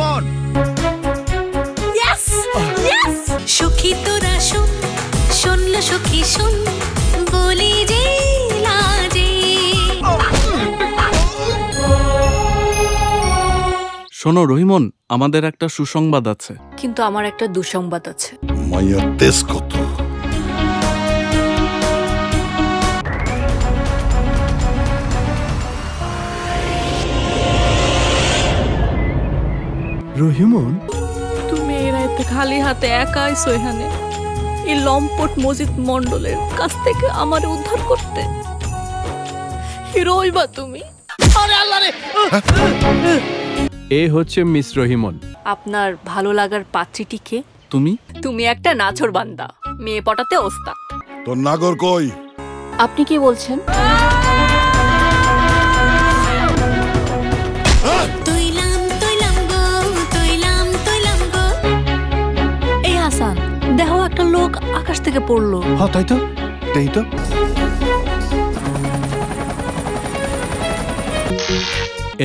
Rahimon yes yes সখী তোরা শুন শুনল সখী শুন বলি যে লাজে শোনো রহিমন, আমাদের একটা সুসংবাদ আছে। কিন্তু আমার একটা দুঃসংবাদ আছে। মাইয়ার তেজ কত? রহিমন, তুমি এই রাতে খালি হাতে একা আইছো এখানে এই লম্পট মজিদ মন্ডলের কাছ থেকে আমার উদ্ধার করতে। হিরোই বা তুমি? আরে আল্লাহ রে! এ হচ্ছে মিস রহিমন। আপনার ভালো লাগার পাত্রীটি কে? তুমি? তুমি একটা নাছর বান্দা, মেয়ে পটাতে ওস্তাদ। তোর নাগর কই? আপনি কি বলছেন? এই হাসান, দেখো একটা লোক আকাশ থেকে পড়লো। হ্যাঁ তাই তো, তাই তো।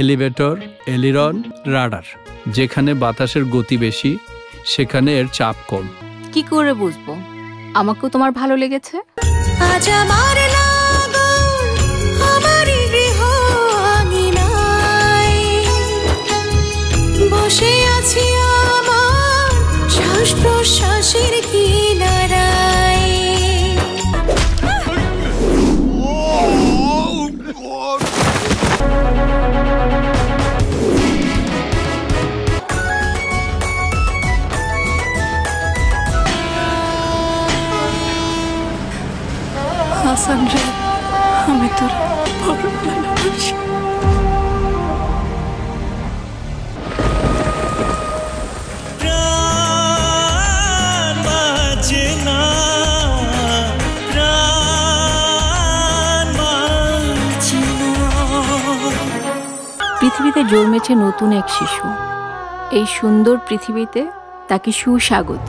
এলিভেটর, এলিরন, রাডার, যেখানে বাতাসের গতি বেশি সেখানে এর চাপ কম। কি করে বুঝবো আমাকেও তোমার ভালো লেগেছে? আজ আমার লাগন আমারই গৃহ আঙিনায় বসে আছি আমার শ্বাস প্রশ্বাসের কিনারায়। হাসান রে, আমি তোর বড় ভালোবাসি। পৃথিবীতে জন্মেছে নতুন এক শিশু। এই সুন্দর পৃথিবীতে তাকে সুস্বাগত।